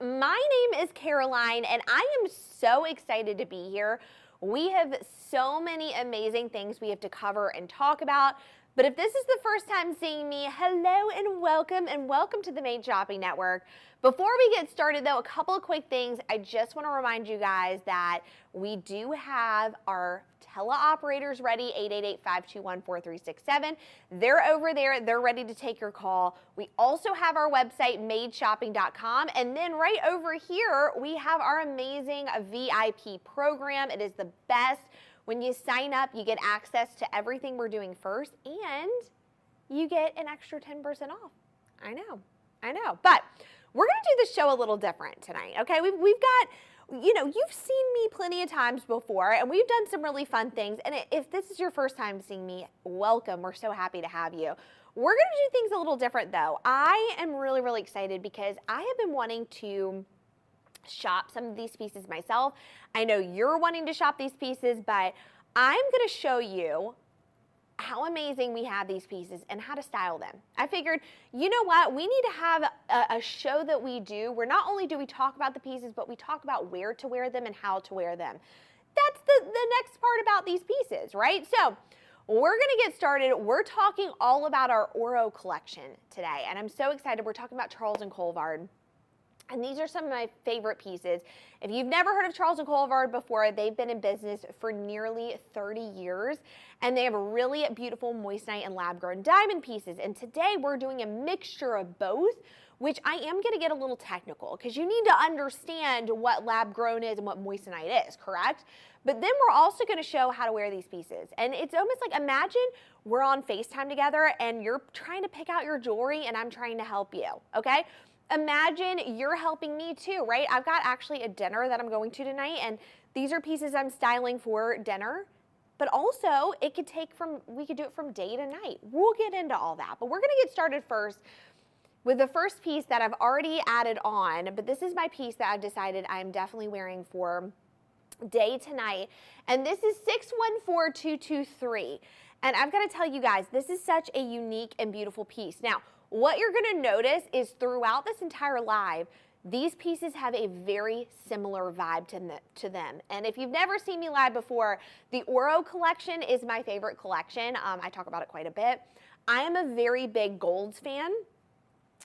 My name is Caroline, and I am so excited to be here. We have so many amazing things we have to cover and talk about. But if this is the first time seeing me, hello and welcome to the Main Shopping Network. Before we get started though, a couple of quick things. I just want to remind you guys that we do have our teleoperators ready, 888-521-4367. They're over there, they're ready to take your call. We also have our website, madeshopping.com, and then right over here, we have our amazing VIP program. It is the best. When you sign up, you get access to everything we're doing first, and you get an extra 10% off. I know. But we're going to do the show a little different tonight, okay? We've got, you've seen me plenty of times before, and we've done some really fun things. And if this is your first time seeing me, welcome. We're so happy to have you. We're going to do things a little different, though. I am really, really excited because I have been wanting to shop some of these pieces myself. I know you're wanting to shop these pieces, but I'm going to show you how amazing we have these pieces and how to style them. I figured, you know what, we need to have a show that we do where not only do we talk about the pieces, but we talk about where to wear them and how to wear them. That's the next part about these pieces, right? So we're going to get started. We're talking all about our Ouro collection today, and I'm so excited. We're talking about Charles and Colvard. And these are some of my favorite pieces. If you've never heard of Charles and Colvard before, they've been in business for nearly 30 years. And they have really beautiful moissanite and lab-grown diamond pieces. And today we're doing a mixture of both, which I am going to get a little technical because you need to understand what lab-grown is and what moissanite is, correct? But then we're also going to show how to wear these pieces. And it's almost like, imagine we're on FaceTime together and you're trying to pick out your jewelry and I'm trying to help you, okay? Imagine you're helping me too, right? I've got actually a dinner that I'm going to tonight, and these are pieces I'm styling for dinner. But also, we could do it from day to night. We'll get into all that. But we're going to get started first with the first piece that I've already added on. But this is my piece that I've decided I'm definitely wearing for day to night. And this is 614223. And I've got to tell you guys, this is such a unique and beautiful piece. Now, what you're going to notice is throughout this entire live, these pieces have a very similar vibe to them. And if you've never seen me live before, the Ouro collection is my favorite collection. I talk about it quite a bit. I am a very big golds fan.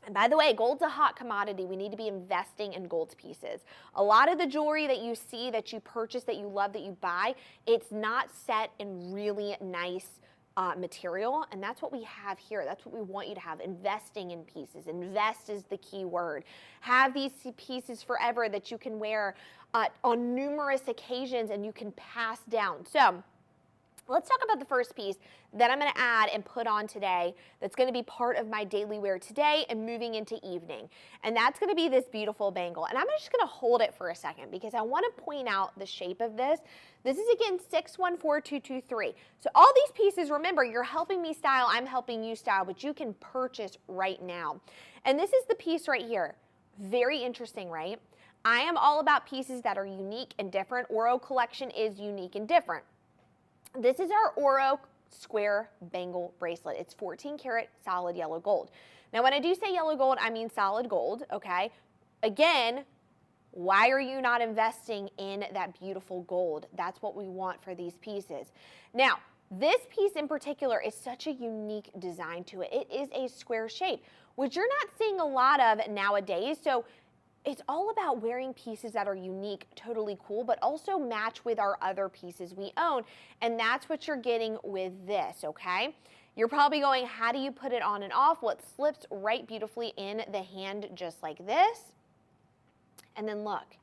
And by the way, gold's a hot commodity. We need to be investing in gold pieces. A lot of the jewelry that you see, that you purchase, that you love, that you buy, it's not set in really nice material, and that's what we have here. That's what we want you to have, investing in pieces. Invest is the key word. Have these pieces forever that you can wear on numerous occasions and you can pass down. So let's talk about the first piece that I'm going to add and put on today that's going to be part of my daily wear today and moving into evening. And that's going to be this beautiful bangle. And I'm just going to hold it for a second because I want to point out the shape of this. This is, again, 614223. So all these pieces, remember, you're helping me style, I'm helping you style, but you can purchase right now. And this is the piece right here. Very interesting, right? I am all about pieces that are unique and different. Ouro collection is unique and different. This is our Ouro square bangle bracelet. It's 14 karat solid yellow gold. Now, when I do say yellow gold, I mean solid gold, okay? Again, why are you not investing in that beautiful gold? That's what we want for these pieces. Now, this piece in particular is such a unique design to it. It is a square shape, which you're not seeing a lot of nowadays. So it's all about wearing pieces that are unique, totally cool, but also match with our other pieces we own. And that's what you're getting with this, okay? You're probably going, how do you put it on and off? Well, it slips right beautifully in the hand just like this. And then look,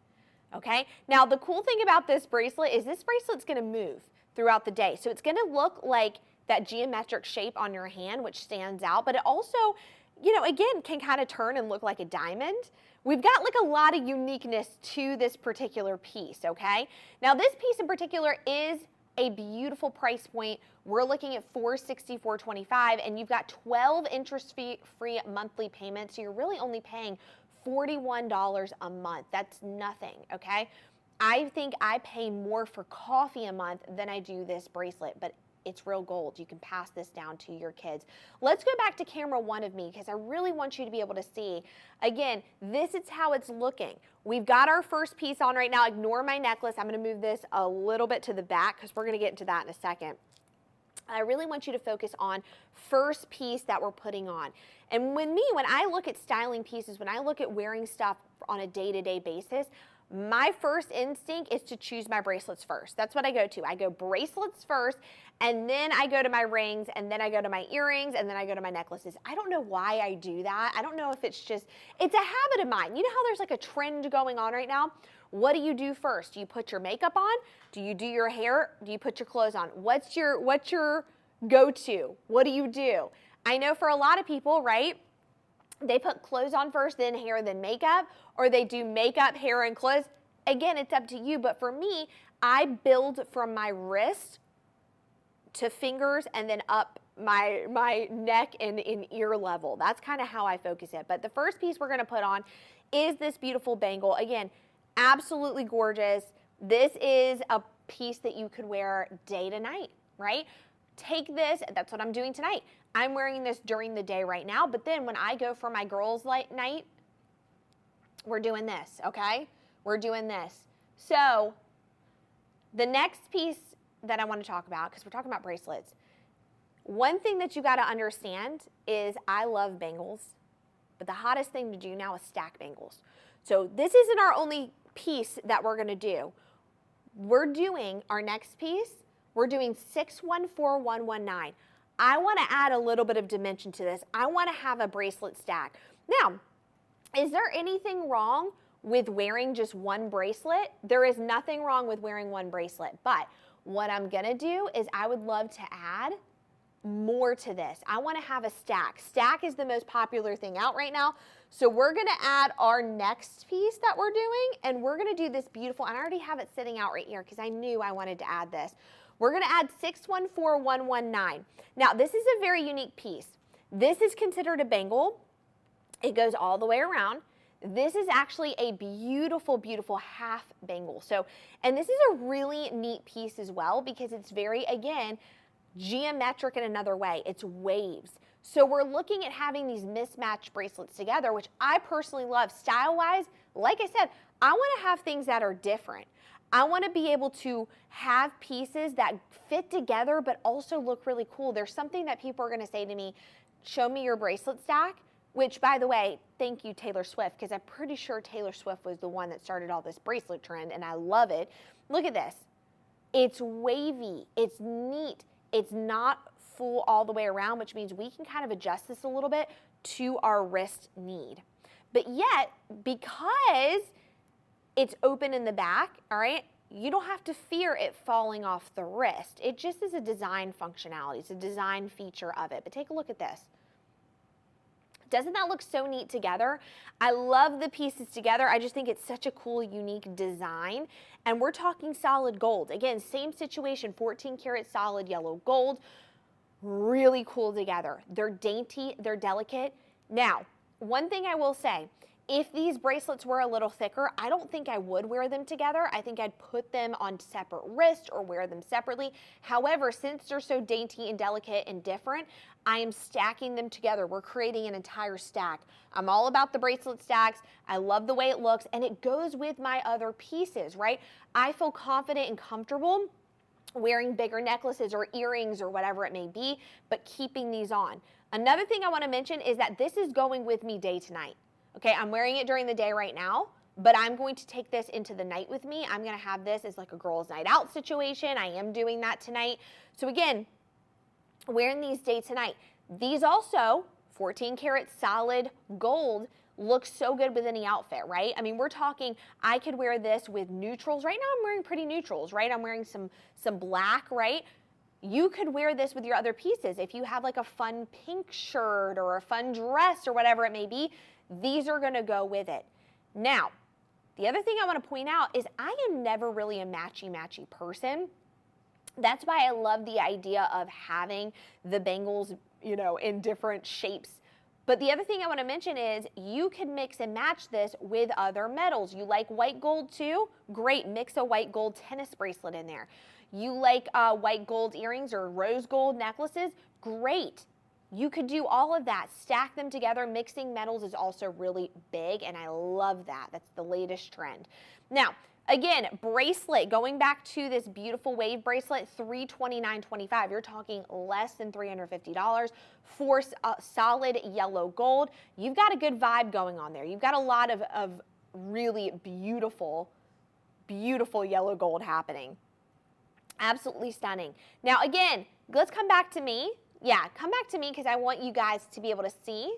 okay? Now, the cool thing about this bracelet is this bracelet's going to move throughout the day. So it's going to look like that geometric shape on your hand, which stands out, but it also, again, can kind of turn and look like a diamond. We've got like a lot of uniqueness to this particular piece, okay? Now, this piece in particular is a beautiful price point. We're looking at $464.25, and you've got 12 interest-free monthly payments, so you're really only paying $41 a month. That's nothing, okay? I think I pay more for coffee a month than I do this bracelet, but it's real gold. You can pass this down to your kids. Let's go back to camera 1 of me because I really want you to be able to see. Again, this is how it's looking. We've got our first piece on right now. Ignore my necklace. I'm going to move this a little bit to the back because we're going to get into that in a second. I really want you to focus on first piece that we're putting on. And when I look at styling pieces, when I look at wearing stuff on a day-to-day basis, my first instinct is to choose my bracelets first. That's what I go to. I go bracelets first, and then I go to my rings, and then I go to my earrings, and then I go to my necklaces. I don't know why I do that. I don't know if it's a habit of mine. You know how there's like a trend going on right now? What do you do first? Do you put your makeup on? Do you do your hair? Do you put your clothes on? What's your go-to? What do you do? I know for a lot of people, right? They put clothes on first, then hair, then makeup, or they do makeup, hair, and clothes. Again, it's up to you, but for me, I build from my wrist to fingers and then up my neck and in ear level. That's kind of how I focus it. But the first piece we're going to put on is this beautiful bangle. Again, absolutely gorgeous. This is a piece that you could wear day to night, right? Take this, that's what I'm doing tonight. I'm wearing this during the day right now, but then when I go for my girls' night, we're doing this, okay? We're doing this. So the next piece that I want to talk about, because we're talking about bracelets, one thing that you got to understand is I love bangles, but the hottest thing to do now is stack bangles. So this isn't our only piece that we're going to do. We're doing our next piece. We're doing 614119. I want to add a little bit of dimension to this. I want to have a bracelet stack. Now, is there anything wrong with wearing just one bracelet? There is nothing wrong with wearing one bracelet, but what I'm going to do is I would love to add more to this. I want to have a stack. Stack is the most popular thing out right now. So we're going to add our next piece that we're doing, and we're going to do this beautiful, and I already have it sitting out right here because I knew I wanted to add this. We're going to add 614119. Now, this is a very unique piece. This is considered a bangle. It goes all the way around. This is actually a beautiful, beautiful half bangle. So, and this is a really neat piece as well because it's very, again, geometric in another way. It's waves. So we're looking at having these mismatched bracelets together, which I personally love. Style-wise, like I said, I want to have things that are different. I want to be able to have pieces that fit together but also look really cool. There's something that people are going to say to me, show me your bracelet stack, which, by the way, thank you, Taylor Swift, because I'm pretty sure Taylor Swift was the one that started all this bracelet trend, and I love it. Look at this. It's wavy. It's neat. It's not full all the way around, which means we can kind of adjust this a little bit to our wrist need. But yet, because it's open in the back, all right, you don't have to fear it falling off the wrist. It just is a design functionality. It's a design feature of it. But take a look at this. Doesn't that look so neat together? I love the pieces together. I just think it's such a cool, unique design. And we're talking solid gold. Again, same situation, 14 karat solid yellow gold. Really cool together. They're dainty, they're delicate. Now, one thing I will say, if these bracelets were a little thicker, I don't think I would wear them together. I think I'd put them on separate wrists or wear them separately. However, since they're so dainty and delicate and different, I am stacking them together. We're creating an entire stack. I'm all about the bracelet stacks. I love the way it looks, and it goes with my other pieces, right? I feel confident and comfortable wearing bigger necklaces or earrings or whatever it may be, but keeping these on. Another thing I want to mention is that this is going with me day to night. Okay, I'm wearing it during the day right now, but I'm going to take this into the night with me. I'm going to have this as like a girls' night out situation. I am doing that tonight. So again, wearing these day to night. These also, 14 karat solid gold, looks so good with any outfit, right? I mean, we're talking, I could wear this with neutrals. Right now I'm wearing pretty neutrals, right? I'm wearing some black, right? You could wear this with your other pieces. If you have like a fun pink shirt or a fun dress or whatever it may be, these are gonna go with it. Now, the other thing I wanna point out is I am never really a matchy-matchy person. That's why I love the idea of having the bangles, you know, in different shapes. But the other thing I want to mention is you can mix and match this with other metals. You like white gold too? Great, mix a white gold tennis bracelet in there. You like white gold earrings or rose gold necklaces? Great. You could do all of that, stack them together. Mixing metals is also really big, and I love that. That's the latest trend. Now, again, bracelet, going back to this beautiful wave bracelet, $329.25. You're talking less than $350 for solid yellow gold. You've got a good vibe going on there. You've got a lot of really beautiful, beautiful yellow gold happening. Absolutely stunning. Now, again, let's come back to me. Yeah, come back to me because I want you guys to be able to see.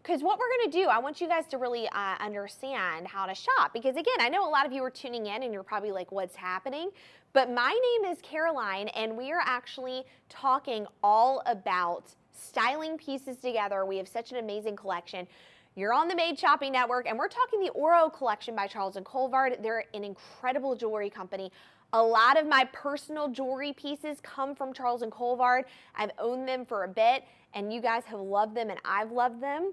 Because what we're going to do, I want you guys to really understand how to shop. Because again, I know a lot of you are tuning in and you're probably like, what's happening? But my name is Caroline, and we are actually talking all about styling pieces together. We have such an amazing collection. You're on the Made Shopping Network, and we're talking the Ouro collection by Charles and Colvard. They're an incredible jewelry company. A lot of my personal jewelry pieces come from Charles and Colvard. I've owned them for a bit, and you guys have loved them, and I've loved them.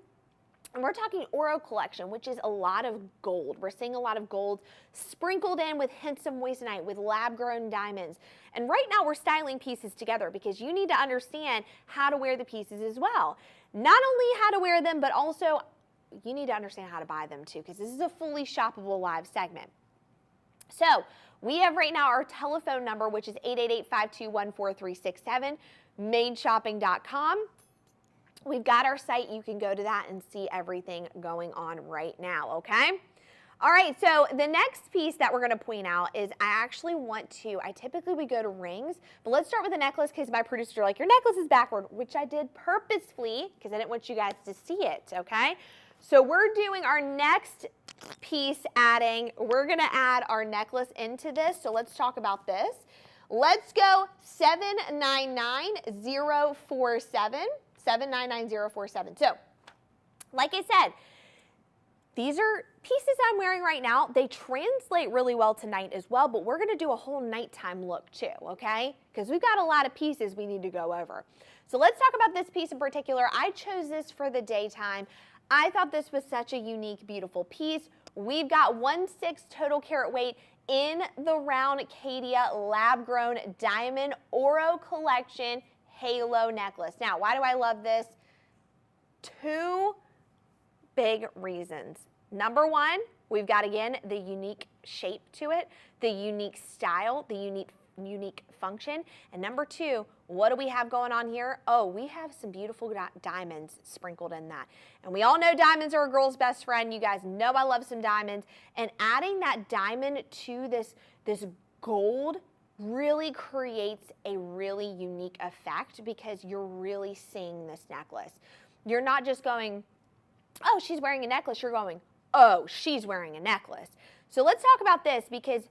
And we're talking Ouro collection, which is a lot of gold. We're seeing a lot of gold sprinkled in with hints of moissanite, with lab-grown diamonds. And right now we're styling pieces together because you need to understand how to wear the pieces as well. Not only how to wear them, but also you need to understand how to buy them too, because this is a fully shoppable live segment. So we have right now our telephone number, which is 888-521-4367, madeshopping.com. We've got our site. You can go to that and see everything going on right now, okay? All right, so the next piece that we're going to point out is I typically we go to rings, but let's start with the necklace because my producers are like, your necklace is backward, which I did purposefully because I didn't want you guys to see it, okay? So we're doing our next piece we're going to add our necklace into this, so let's talk about this. Let's go 799047. 799047. So, like I said, these are pieces I'm wearing right now. They translate really well to night as well, but we're going to do a whole nighttime look too, okay? Because we've got a lot of pieces we need to go over. So let's talk about this piece in particular. I chose this for the daytime. I thought this was such a unique, beautiful piece. We've got 1/6 total carat weight in the round Caydia lab-grown diamond Ouro collection halo necklace. Now, why do I love this? Two big reasons. Number one, we've got, again, the unique shape to it, the unique style, the unique function. And number two, what do we have going on here? Oh, we have some beautiful diamonds sprinkled in that. And we all know diamonds are a girl's best friend. You guys know I love some diamonds. And adding that diamond to this gold really creates a really unique effect because you're really seeing this necklace. You're not just going, oh, she's wearing a necklace. You're going, oh, she's wearing a necklace. So let's talk about this because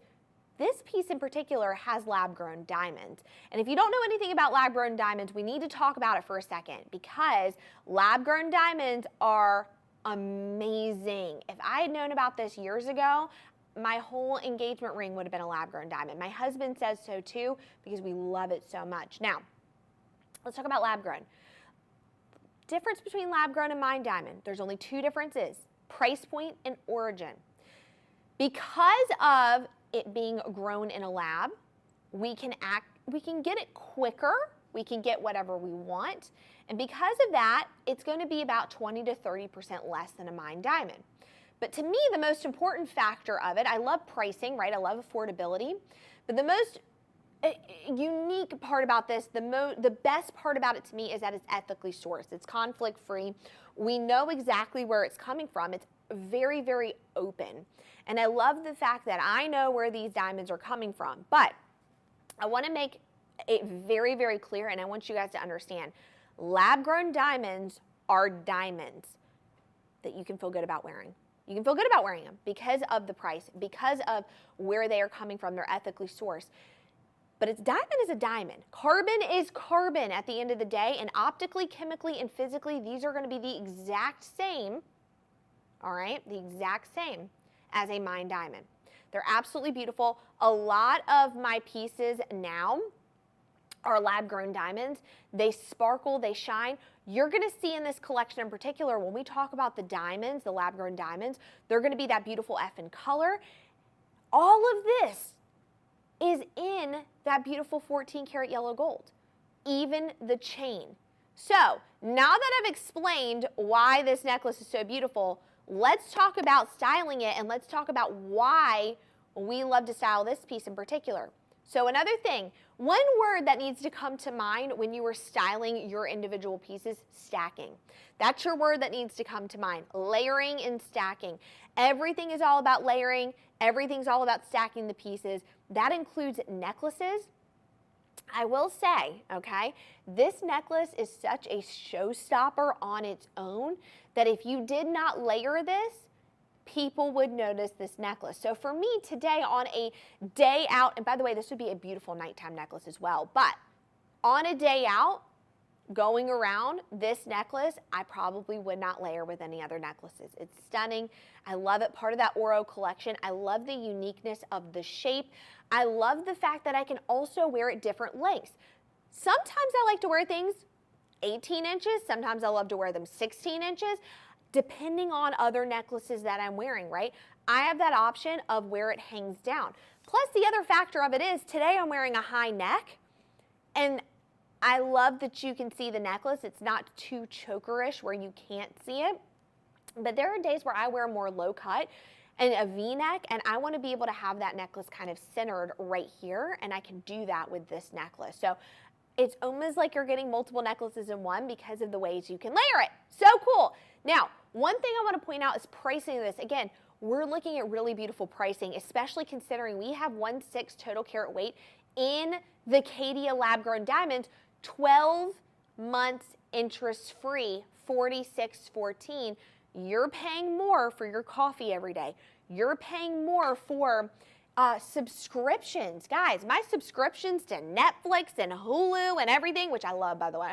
this piece in particular has lab-grown diamonds. And if you don't know anything about lab-grown diamonds, we need to talk about it for a second because lab-grown diamonds are amazing. If I had known about this years ago, my whole engagement ring would have been a lab-grown diamond. My husband says so too because we love it so much. Now, let's talk about lab-grown. Difference between lab-grown and mined diamond. There's only two differences, price point and origin. Because of it being grown in a lab, we can get it quicker, we can get whatever we want, and because of that, it's going to be about 20 to 30% less than a mined diamond. But to me, the most important factor of it, I love pricing, right? I love affordability. But the most unique part about this, the best part about it to me is that it's ethically sourced. It's conflict-free. We know exactly where it's coming from. It's very, very open. And I love the fact that I know where these diamonds are coming from. But I want to make it very, very clear, and I want you guys to understand, lab-grown diamonds are diamonds that you can feel good about wearing. You can feel good about wearing them because of the price, because of where they are coming from. They're ethically sourced. But diamond is a diamond. Carbon is carbon at the end of the day, and optically, chemically, and physically, these are going to be the exact same, all right, the exact same as a mined diamond. They're absolutely beautiful. A lot of my pieces now are lab-grown diamonds. They sparkle, they shine. You're going to see in this collection in particular, when we talk about the diamonds, the lab-grown diamonds, they're going to be that beautiful F in color. All of this is in that beautiful 14 karat yellow gold, even the chain. So now that I've explained why this necklace is so beautiful, let's talk about styling it, and let's talk about why we love to style this piece in particular. So another thing, one word that needs to come to mind when you are styling your individual pieces, stacking. That's your word that needs to come to mind, layering and stacking. Everything is all about layering. Everything's all about stacking the pieces. That includes necklaces. I will say, okay, this necklace is such a showstopper on its own that if you did not layer this, people would notice this necklace. So for me today on a day out, and by the way, this would be a beautiful nighttime necklace as well, but on a day out, going around this necklace, I probably would not layer with any other necklaces. It's stunning. I love it. Part of that Ouro collection. I love the uniqueness of the shape. I love the fact that I can also wear it different lengths. Sometimes I like to wear things 18 inches. Sometimes I love to wear them 16 inches. Depending on other necklaces that I'm wearing, right? I have that option of where it hangs down. Plus the other factor of it is today I'm wearing a high neck, and I love that you can see the necklace. It's not too chokerish where you can't see it, but there are days where I wear more low cut and a V-neck, and I want to be able to have that necklace kind of centered right here, and I can do that with this necklace. So it's almost like you're getting multiple necklaces in one because of the ways you can layer it. So cool. Now, one thing I want to point out is pricing of this. Again, we're looking at really beautiful pricing, especially considering we have 1/6 total carat weight in the Caydia lab-grown diamonds, 12 months interest-free, 46.14. You're paying more for your coffee every day. You're paying more for subscriptions. Guys, my subscriptions to Netflix and Hulu and everything, which I love, by the way,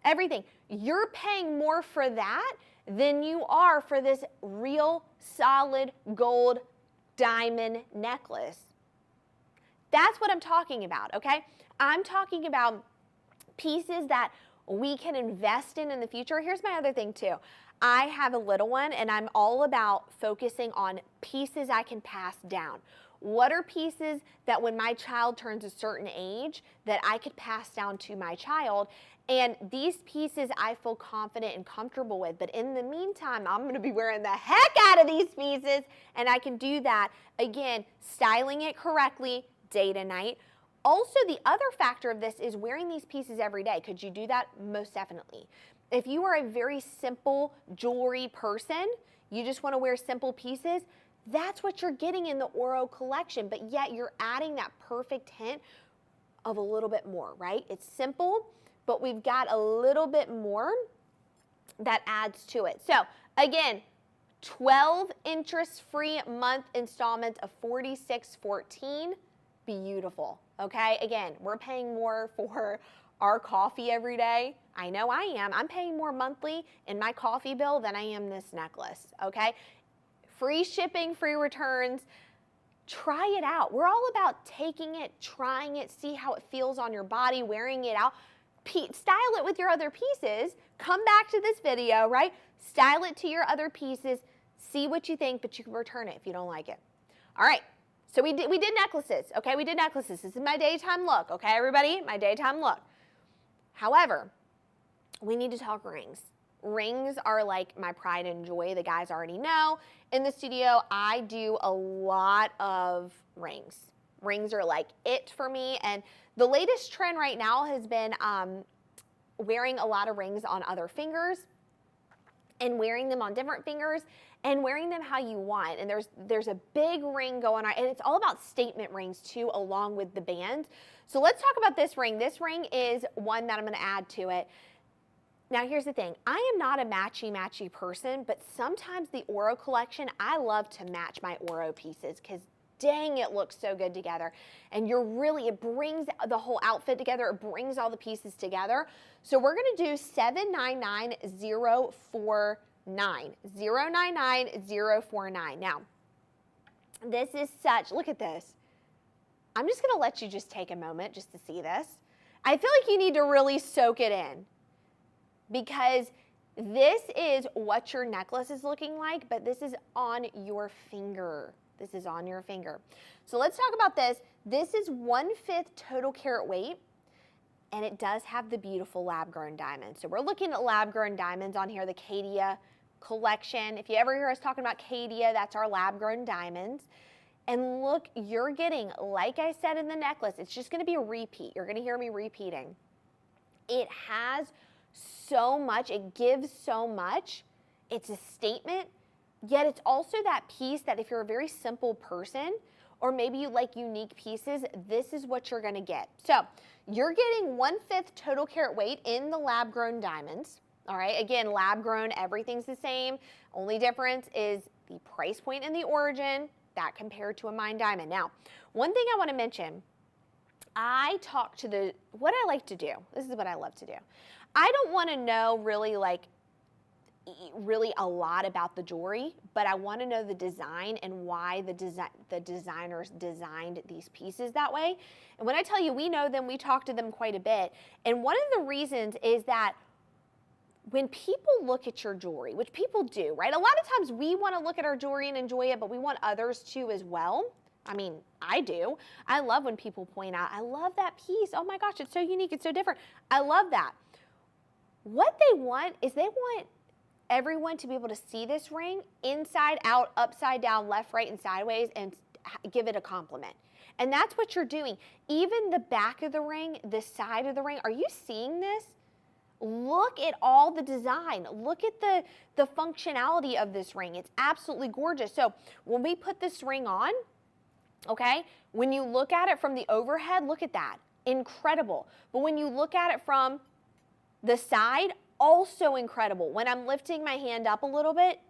everything. You're paying more for that than you are for this real solid gold diamond necklace. That's what I'm talking about, okay? I'm talking about pieces that we can invest in the future. Here's my other thing too. I have a little one, and I'm all about focusing on pieces I can pass down. What are pieces that when my child turns a certain age that I could pass down to my child? And these pieces I feel confident and comfortable with. But in the meantime, I'm going to be wearing the heck out of these pieces, and I can do that, again, styling it correctly day to night. Also, the other factor of this is wearing these pieces every day. Could you do that? Most definitely. If you are a very simple jewelry person, you just want to wear simple pieces, that's what you're getting in the Ouro collection, but yet you're adding that perfect hint of a little bit more, right? It's simple, but we've got a little bit more that adds to it. So again, 12 interest-free month installments of $46.14. Beautiful, okay? Again, we're paying more for our coffee every day. I know I am. I'm paying more monthly in my coffee bill than I am this necklace, okay? Free shipping, free returns. Try it out. We're all about taking it, trying it, see how it feels on your body, wearing it out. Style it with your other pieces. Come back to this video, right? Style it to your other pieces. See what you think, but you can return it if you don't like it. All right. So we did necklaces, okay? We did necklaces. This is my daytime look, okay, everybody? My daytime look. However, we need to talk rings. Rings are like my pride and joy. The guys already know. In the studio, I do a lot of rings. Rings are like it for me. And the latest trend right now has been wearing a lot of rings on other fingers and wearing them on different fingers and wearing them how you want. And there's a big ring going on, and it's all about statement rings too, along with the bands. So let's talk about this ring. This ring is one that I'm gonna add to it. Now here's the thing, I am not a matchy-matchy person, but sometimes the Ouro collection, I love to match my Ouro pieces because dang, it looks so good together. And it brings the whole outfit together, it brings all the pieces together. So we're gonna do 799049. 099049. Now, this is look at this. I'm just gonna let you just take a moment just to see this. I feel like you need to really soak it in. because this is what your necklace is looking like, but this is on your finger. This is on your finger. So let's talk about this. This is 1/5 total carat weight, and it does have the beautiful lab-grown diamonds. So we're looking at lab-grown diamonds on here, the Caydia collection. If you ever hear us talking about Caydia, that's our lab-grown diamonds. And look, you're getting, like I said in the necklace, it's just gonna be a repeat. You're gonna hear me repeating. It has so much, it gives so much. It's a statement, yet it's also that piece that if you're a very simple person, or maybe you like unique pieces, this is what you're gonna get. So you're getting 1/5 total carat weight in the lab-grown diamonds. All right, again, lab-grown, everything's the same. Only difference is the price point and the origin, that compared to a mined diamond. Now, one thing I wanna mention, I talk to what I like to do, this is what I love to do. I don't wanna know really a lot about the jewelry, but I wanna know the design and why the designers designed these pieces that way. And when I tell you we know them, we talk to them quite a bit. And one of the reasons is that when people look at your jewelry, which people do, right? A lot of times we wanna look at our jewelry and enjoy it, but we want others to as well. I mean, I do. I love when people point out, I love that piece. Oh my gosh, it's so unique, it's so different. I love that. What they want is they want everyone to be able to see this ring inside out, upside down, left, right, and sideways, and give it a compliment. And that's what you're doing. Even the back of the ring, the side of the ring, are you seeing this? Look at all the design. Look at the functionality of this ring. It's absolutely gorgeous. So when we put this ring on, okay, when you look at it from the overhead, look at that. Incredible. But when you look at it from the side, also incredible. When I'm lifting my hand up a little bit,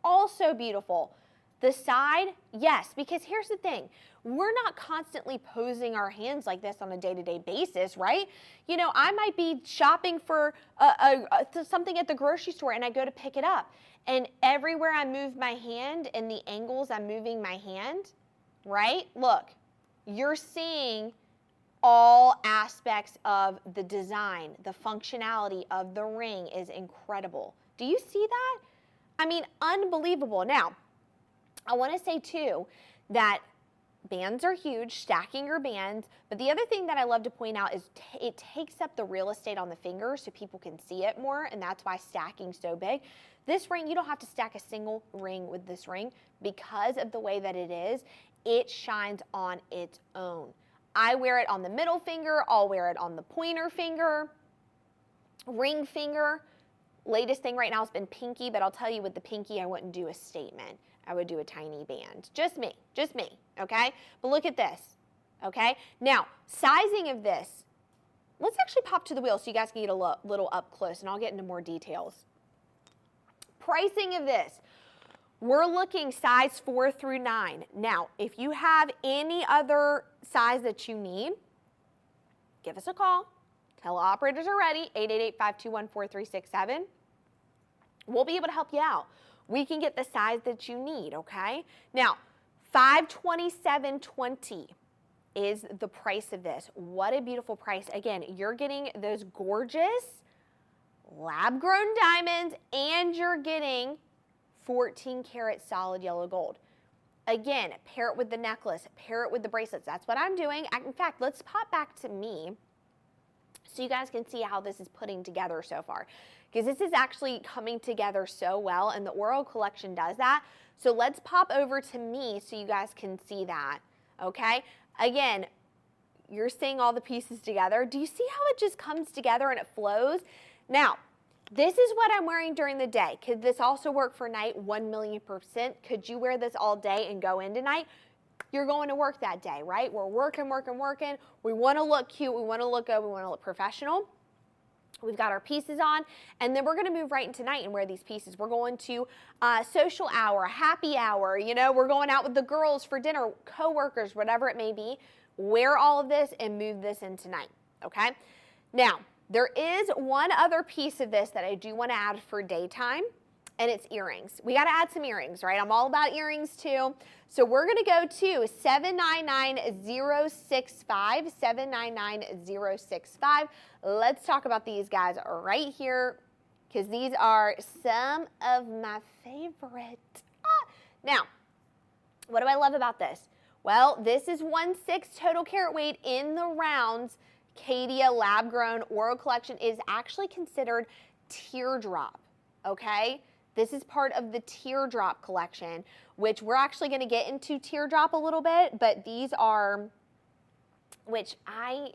also beautiful. The side, yes, because here's the thing. We're not constantly posing our hands like this on a day-to-day basis, right? You know, I might be shopping for something at the grocery store and I go to pick it up. And everywhere I move my hand and the angles I'm moving my hand, right? Look, you're seeing all aspects of the design, the functionality of the ring is incredible. Do you see that? I mean, unbelievable. Now, I want to say too that bands are huge, stacking your bands, but the other thing that I love to point out is it takes up the real estate on the finger so people can see it more, and that's why stacking's so big. This ring, you don't have to stack a single ring with this ring because of the way that it is. It shines on its own. I wear it on the middle finger, I'll wear it on the pointer finger, ring finger. Latest thing right now has been pinky, but I'll tell you with the pinky, I wouldn't do a statement. I would do a tiny band. Just me, okay? But look at this, okay? Now, sizing of this. Let's actually pop to the wheel so you guys can get a little up close, and I'll get into more details. Pricing of this. We're looking size 4 through 9. Now, if you have any other size that you need, give us a call. Teleoperators are ready, 888-521-4367. We'll be able to help you out. We can get the size that you need, okay? Now, $527.20 is the price of this. What a beautiful price. Again, you're getting those gorgeous lab-grown diamonds, and you're getting 14 karat solid yellow gold. Again, pair it with the necklace, pair it with the bracelets. That's what I'm doing. In fact, let's pop back to me so you guys can see how this is putting together so far, because this is actually coming together so well, and the Ouro collection does that. So let's pop over to me so you guys can see that, okay? Again, you're seeing all the pieces together. Do you see how it just comes together and it flows? Now, this is what I'm wearing during the day. Could this also work for night? 1,000,000%. Could you wear this all day and go into night? You're going to work that day, right? We're working. We want to look cute. We want to look good. We want to look professional. We've got our pieces on, and then we're going to move right into night and wear these pieces. We're going to social hour, happy hour. You know, we're going out with the girls for dinner, coworkers, whatever it may be. Wear all of this and move this into night, okay? Now, there is one other piece of this that I do want to add for daytime, and it's earrings. We got to add some earrings, right? I'm all about earrings too. So we're going to go to 799-065, 799-065. Let's talk about these guys right here because these are some of my favorite. Now, what do I love about this? Well, this is 1/6 total carat weight in the rounds. Caydia lab grown Ouro collection is actually considered Teardrop, okay? This is part of the Teardrop collection, which we're actually going to get into Teardrop a little bit, but these are, which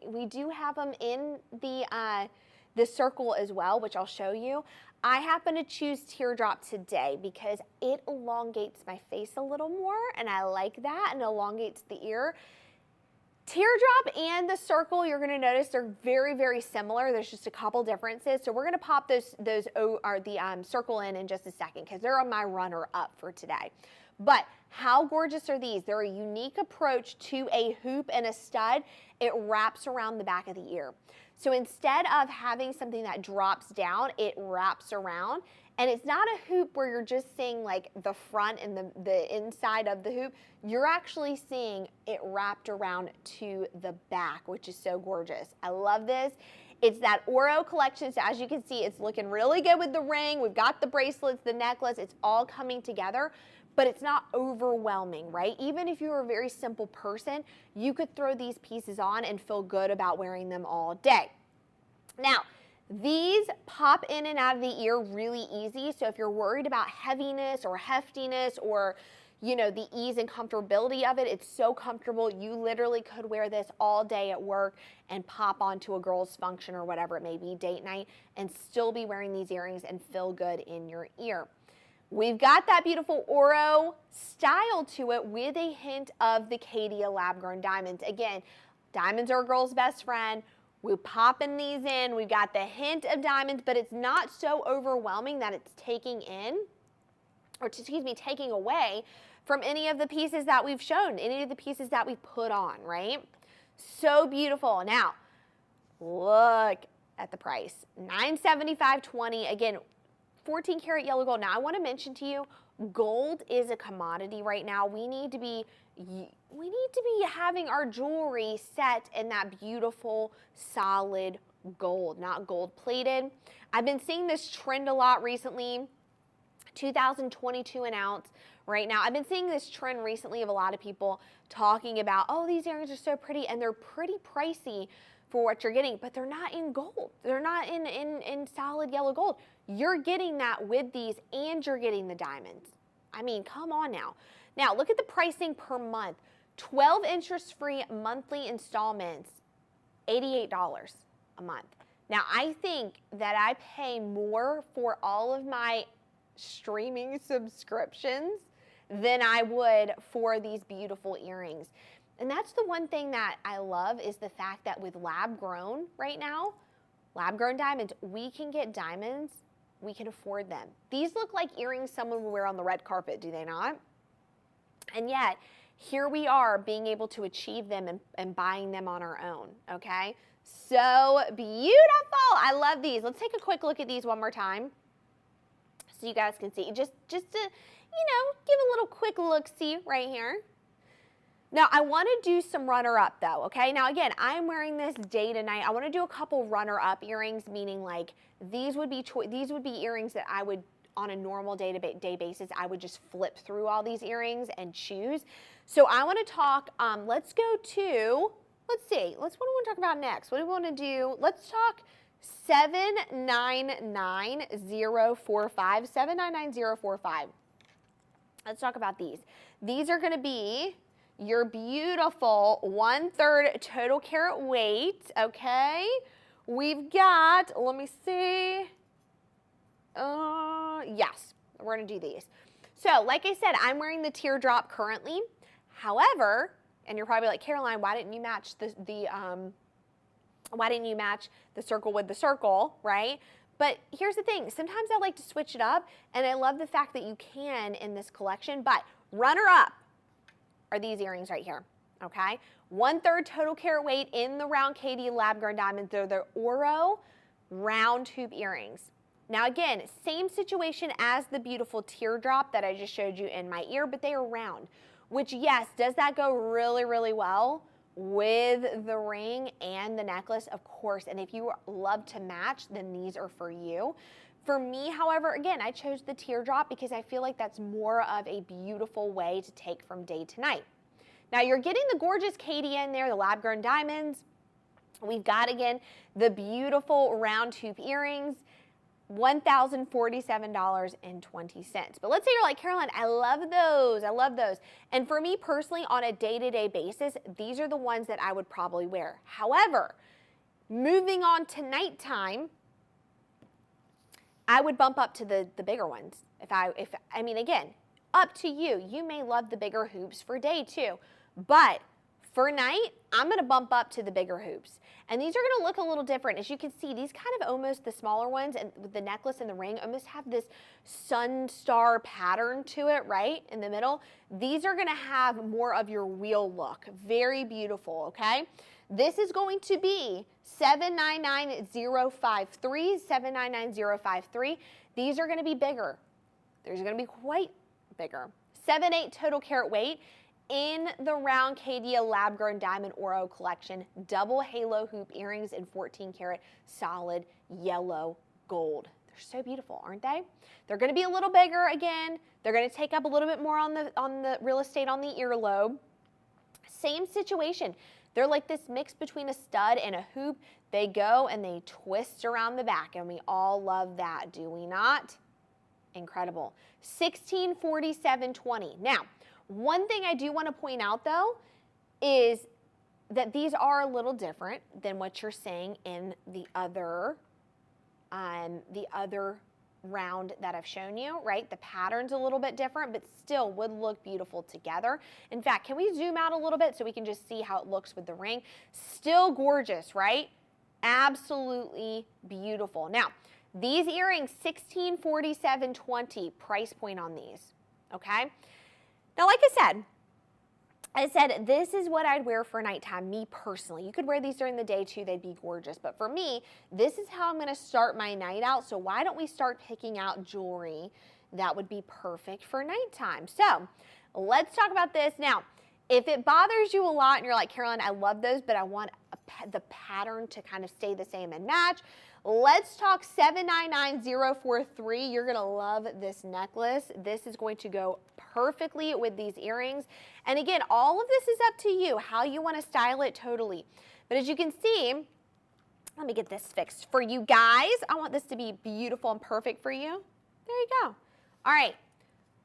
we do have them in the circle as well, which I'll show you. I happen to choose Teardrop today because it elongates my face a little more, and I like that, and elongates the ear. Teardrop and the circle, you're going to notice they're very, very similar. There's just a couple differences. So we're going to pop the circle in just a second because they're on my runner-up for today. But how gorgeous are these? They're a unique approach to a hoop and a stud. It wraps around the back of the ear. So instead of having something that drops down, it wraps around. And it's not a hoop where you're just seeing like the front and the inside of the hoop. You're actually seeing it wrapped around to the back, which is so gorgeous. I love this. It's that Ouro collection. So as you can see, it's looking really good with the ring. We've got the bracelets, the necklace. It's all coming together, but it's not overwhelming, right? Even if you're a very simple person, you could throw these pieces on and feel good about wearing them all day. Now, these pop in and out of the ear really easy. So if you're worried about heaviness or heftiness or, you know, the ease and comfortability of it, it's so comfortable. You literally could wear this all day at work and pop onto a girl's function or whatever it may be, date night, and still be wearing these earrings and feel good in your ear. We've got that beautiful Ouro style to it with a hint of the Caydia lab-grown diamonds. Again, diamonds are a girl's best friend. We're popping these in. We've got the hint of diamonds, but it's not so overwhelming that it's taking away from any of the pieces that we've shown, any of the pieces that we put on, right? So beautiful. Now, look at the price. $975.20. Again, 14 karat yellow gold. Now, I want to mention to you, gold is a commodity right now. We need to be having our jewelry set in that beautiful, solid gold, not gold plated. I've been seeing this trend a lot recently, 2022 an ounce right now. I've been seeing this trend recently of a lot of people talking about, oh, these earrings are so pretty, and they're pretty pricey for what you're getting, but they're not in gold. They're not in solid yellow gold. You're getting that with these, and you're getting the diamonds. I mean, come on now. Now, look at the pricing per month. 12 interest-free monthly installments, $88 a month. Now, I think that I pay more for all of my streaming subscriptions than I would for these beautiful earrings. And that's the one thing that I love is the fact that with lab grown right now, lab grown diamonds, we can get diamonds, we can afford them. These look like earrings someone would wear on the red carpet, do they not? And yet, here we are being able to achieve them and buying them on our own, okay? So beautiful. I love these. Let's take a quick look at these one more time so you guys can see. Just to, you know, give a little quick look-see right here. Now, I want to do some runner-up, though, okay? Now, again, I'm wearing this day to night. I want to do a couple runner-up earrings, meaning, like, these would be earrings that I would, on a normal day-to-day basis, I would just flip through all these earrings and choose. So I want to talk, let's go to, let's see, what do we want to talk about next? What do we want to do? Let's talk 799045, 799045. Let's talk about these. These are going to be your beautiful 1/3 total carat weight, okay? We've got, let me see. Yes, we're going to do these. So, like I said, I'm wearing the Teardrop currently. However, and you're probably like, Caroline, why didn't you match the circle with the circle, right? But here's the thing. Sometimes I like to switch it up, and I love the fact that you can in this collection. But runner-up are these earrings right here, okay? 1/3 total carat weight in the round Caydia lab-grown diamonds. They're the Ouro round hoop earrings. Now, again, same situation as the beautiful Teardrop that I just showed you in my ear, but they are round, which, yes, does that go really, really well with the ring and the necklace? Of course, and if you love to match, then these are for you. For me, however, again, I chose the Teardrop because I feel like that's more of a beautiful way to take from day to night. Now you're getting the gorgeous Caydia in there, the lab-grown diamonds. We've got, again, the beautiful round hoop earrings, $1,047.20. But let's say you're like, Caroline, I love those. I love those. And for me personally, on a day-to-day basis, these are the ones that I would probably wear. However, moving on to nighttime, I would bump up to the bigger ones. I mean, again, up to you. You may love the bigger hoops for day too, but for night, I'm gonna bump up to the bigger hoops. And these are gonna look a little different. As you can see, these kind of almost, the smaller ones and with the necklace and the ring almost have this sun star pattern to it, right, in the middle. These are gonna have more of your wheel look. Very beautiful, okay? This is going to be $799,053, $799,053. These are going to be bigger. These are going to be quite bigger. 7/8 total carat weight in the round Caydia lab-grown diamond Ouro collection. Double halo hoop earrings in 14 karat solid yellow gold. They're so beautiful, aren't they? They're going to be a little bigger again. They're going to take up a little bit more on the real estate on the earlobe. Same situation. They're like this mix between a stud and a hoop. They go and they twist around the back, and we all love that, do we not? Incredible. $1,647.20. Now, one thing I do want to point out, though, is that these are a little different than what you're seeing in the other round that I've shown you, right? The pattern's a little bit different, but still would look beautiful together. In fact, can we zoom out a little bit so we can just see how it looks with the ring? Still gorgeous, right? Absolutely beautiful. Now, these earrings, $1,647.20 price point on these, okay? Now, like I said, this is what I'd wear for nighttime, me personally. You could wear these during the day too, they'd be gorgeous. But for me, this is how I'm gonna start my night out. So why don't we start picking out jewelry that would be perfect for nighttime? So let's talk about this. Now, if it bothers you a lot and you're like, Caroline, I love those, but I want the pattern to kind of stay the same and match, let's talk $799,043. You're gonna love this necklace. This is going to go perfectly with these earrings. And again, all of this is up to you, how you wanna style it totally. But as you can see, let me get this fixed for you guys. I want this to be beautiful and perfect for you. There you go. All right,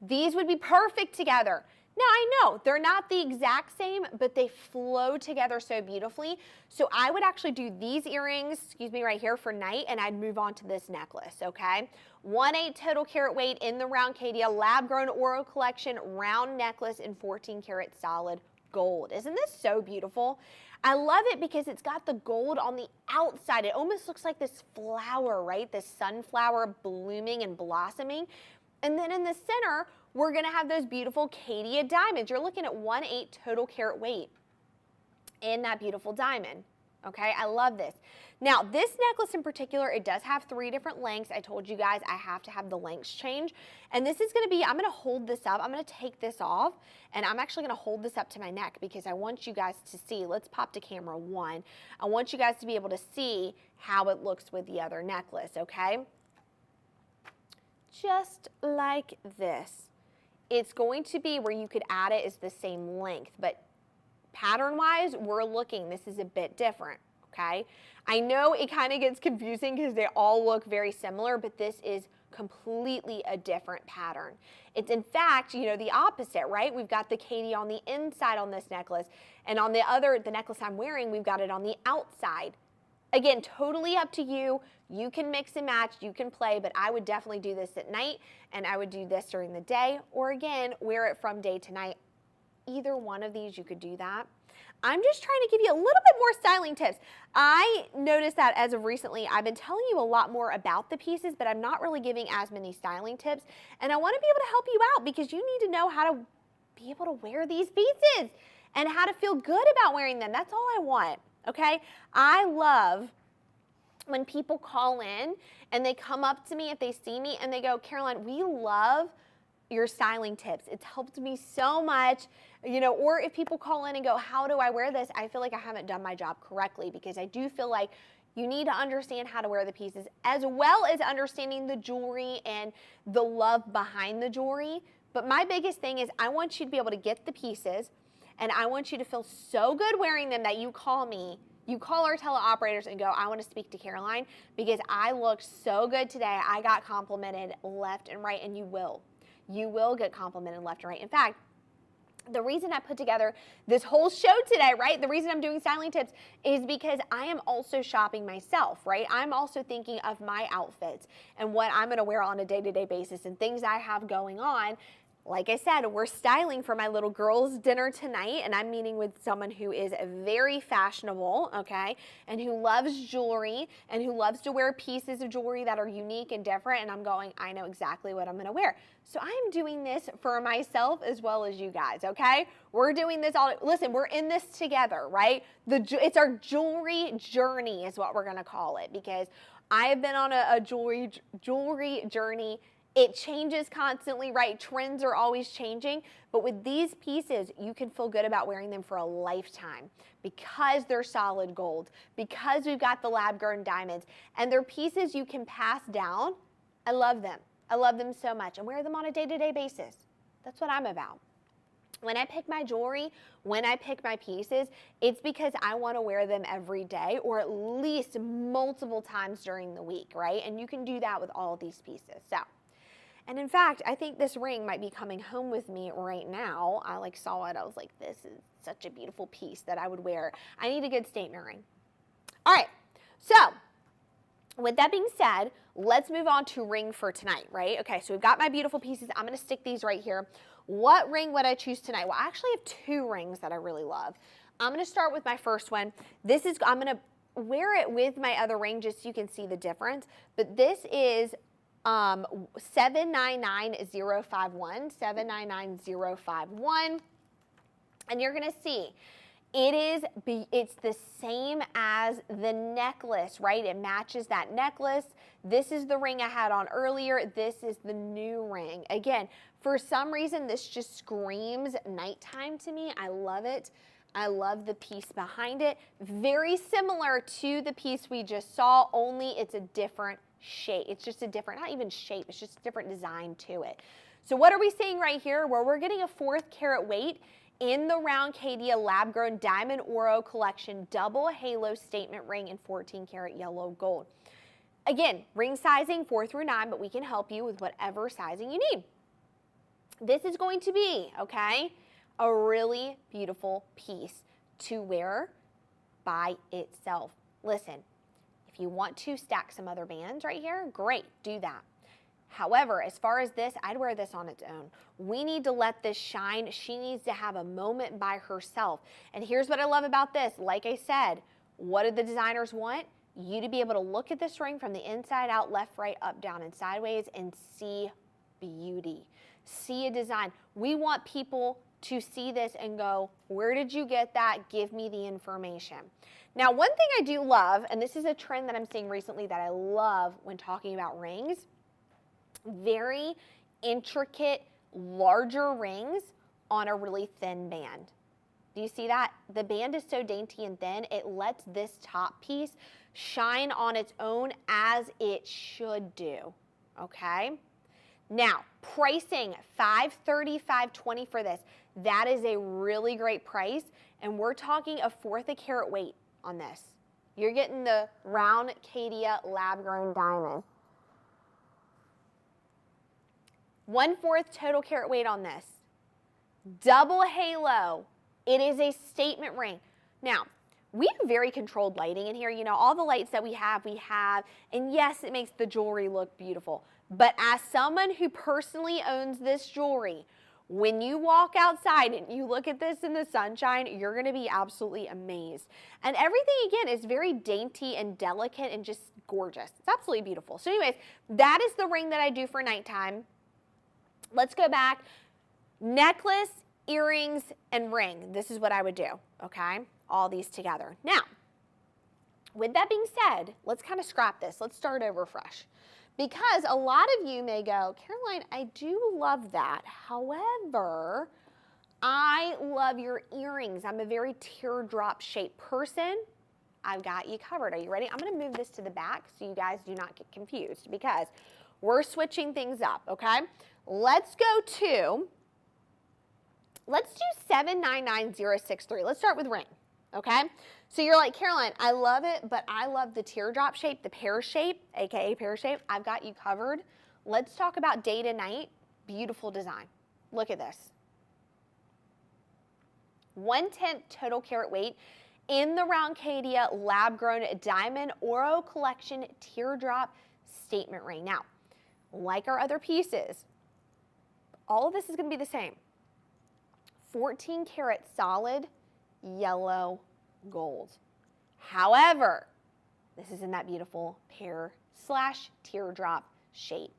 these would be perfect together. Now, I know they're not the exact same, but they flow together so beautifully. So I would actually do these earrings, excuse me, right here for night, and I'd move on to this necklace, okay? 1/8 total carat weight in the round Caydia lab-grown Ouro collection round necklace in 14 karat solid gold. Isn't this so beautiful? I love it because it's got the gold on the outside. It almost looks like this flower, right? This sunflower blooming and blossoming. And then in the center, we're gonna have those beautiful Caydia diamonds. You're looking at 1/8 total carat weight in that beautiful diamond, okay? I love this. Now, this necklace in particular, it does have 3 different lengths. I told you guys I have to have the lengths change. And this is gonna be, I'm gonna hold this up. I'm gonna take this off, and I'm actually gonna hold this up to my neck because I want you guys to see. Let's pop to camera 1. I want you guys to be able to see how it looks with the other necklace, okay? Just like this. It's going to be where you could add it is the same length, but pattern-wise, we're looking, this is a bit different, okay? I know it kind of gets confusing because they all look very similar, but this is completely a different pattern. It's in fact, you know, the opposite, right? We've got the Caydia on the inside on this necklace, and on the necklace I'm wearing, we've got it on the outside. Again, totally up to you. You can mix and match, you can play, but I would definitely do this at night, and I would do this during the day, or again, wear it from day to night. Either one of these, you could do that. I'm just trying to give you a little bit more styling tips. I noticed that as of recently, I've been telling you a lot more about the pieces, but I'm not really giving as many styling tips, and I want to be able to help you out because you need to know how to be able to wear these pieces and how to feel good about wearing them. That's all I want, okay? I love when people call in and they come up to me if they see me and they go, Caroline, we love your styling tips. It's helped me so much, you know, or if people call in and go, how do I wear this? I feel like I haven't done my job correctly because I do feel like You need to understand how to wear the pieces, as well as understanding the jewelry and the love behind the jewelry. But my biggest thing is I want you to be able to get the pieces, and I want you to feel so good wearing them that you call me. You call our teleoperators and go, I want to speak to Caroline because I look so good today. I got complimented left and right, and you will. You will get complimented left and right. In fact, the reason I put together this whole show today, right? The reason I'm doing styling tips is because I am also shopping myself, right? I'm also thinking of my outfits and what I'm going to wear on a day-to-day basis and things I have going on. Like I said, we're styling for my little girls' dinner tonight, and I'm meeting with someone who is very fashionable, okay, and who loves jewelry and who loves to wear pieces of jewelry that are unique and different, and I'm going, I know exactly what I'm going to wear. So I am doing this for myself as well as you guys, okay? We're doing this all, listen, we're in this together, right? It's our jewelry journey is what we're going to call it, because I have been on a jewelry journey. It changes constantly, right? Trends are always changing. But with these pieces, you can feel good about wearing them for a lifetime because they're solid gold, because we've got the lab-grown diamonds, and they're pieces you can pass down. I love them. I love them so much, and wear them on a day-to-day basis. That's what I'm about. When I pick my jewelry, when I pick my pieces, it's because I want to wear them every day or at least multiple times during the week, right? And you can do that with all of these pieces. So. And in fact, I think this ring might be coming home with me right now. I saw it. I was like, this is such a beautiful piece that I would wear. I need a good statement ring. All right. So with that being said, let's move on to ring for tonight, right? Okay. So we've got my beautiful pieces. I'm going to stick these right here. What ring would I choose tonight? Well, I actually have two rings that I really love. I'm going to start with my first one. I'm going to wear it with my other ring just so you can see the difference. But this is 799051, 799051, and you're gonna see it's the same as the necklace, right? It matches that necklace. This is the ring I had on earlier. This is the new ring. Again, for some reason, this just screams nighttime to me. I love it. I love the piece behind it. Very similar to the piece we just saw, only it's a different shape. It's just a different, not even shape, it's just a different design to it. So what are we seeing right here? Well, we're getting a 4th carat weight in the round Caydia lab-grown diamond Ouro collection double halo statement ring in 14 karat yellow gold. Again, ring sizing 4 through 9, but we can help you with whatever sizing you need. This is going to be, okay, a really beautiful piece to wear by itself. Listen, if you want to stack some other bands right here, great, do that. However, as far as this, I'd wear this on its own. We need to let this shine. She needs to have a moment by herself. And here's what I love about this. Like I said, what do the designers want? You to be able to look at this ring from the inside out, left, right, up, down, and sideways and see beauty. See a design. We want people to see this and go, where did you get that? Give me the information. Now, one thing I do love, and this is a trend that I'm seeing recently that I love when talking about rings, very intricate, larger rings on a really thin band. Do you see that? The band is so dainty and thin, it lets this top piece shine on its own as it should do, okay? Now, pricing, $530, $520 for this. That is a really great price, and we're talking a 4th a carat weight on this. You're getting the round Caydia lab-grown diamond. 1/4 total carat weight on this. Double halo. It is a statement ring. Now, we have very controlled lighting in here. You know, all the lights that we have, and yes, it makes the jewelry look beautiful. But as someone who personally owns this jewelry, when you walk outside and you look at this in the sunshine, you're going to be absolutely amazed. And everything, again, is very dainty and delicate and just gorgeous. It's absolutely beautiful. So anyways, that is the ring that I do for nighttime. Let's go back. Necklace, earrings, and ring. This is what I would do, okay? All these together. Now, with that being said, let's kind of scrap this. Let's start over fresh. Because a lot of you may go, Caroline, I do love that. However, I love your earrings. I'm a very teardrop shaped person. I've got you covered. Are you ready? I'm going to move this to the back so you guys do not get confused because we're switching things up, okay? Let's do 799063. Let's start with ring, okay? So you're like, Caroline, I love it, but I love the teardrop shape, the pear shape, AKA pear shape. I've got you covered. Let's talk about day to night. Beautiful design. Look at this. 1/10 total carat weight in the round Caydia lab-grown diamond Ouro collection teardrop statement ring. Now, like our other pieces, all of this is going to be the same. 14 karat solid yellow gold. However, this is in that beautiful pear/teardrop shape.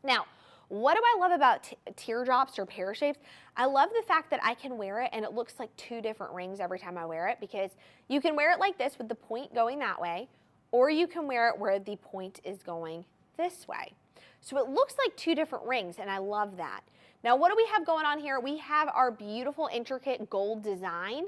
Now, what do I love about teardrops or pear shapes? I love the fact that I can wear it and it looks like two different rings every time I wear it, because you can wear it like this with the point going that way, or you can wear it where the point is going this way. So it looks like two different rings, and I love that. Now, what do we have going on here? We have our beautiful intricate gold design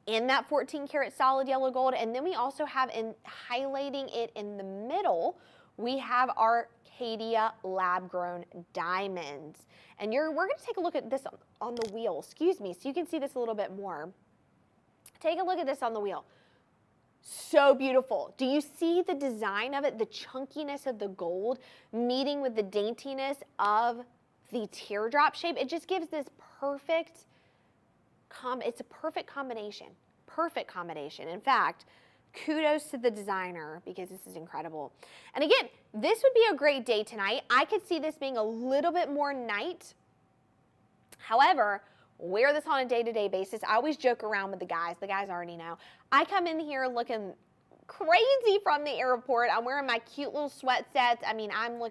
in that 14 karat solid yellow gold, and then we also have, in highlighting it in the middle, we have our Caydia lab-grown diamonds. And we're going to take a look at this on the wheel, excuse me, so you can see this a little bit more. Take a look at this on the wheel. So beautiful. Do you see the design of it, the chunkiness of the gold meeting with the daintiness of the teardrop shape? It just gives this perfect, it's a perfect combination. Perfect combination. In fact, kudos to the designer because this is incredible. And again, this would be a great day tonight. I could see this being a little bit more night. However, wear this on a day-to-day basis. I always joke around with the guys. The guys already know. I come in here looking crazy from the airport. I'm wearing my cute little sweat sets. I mean, I'm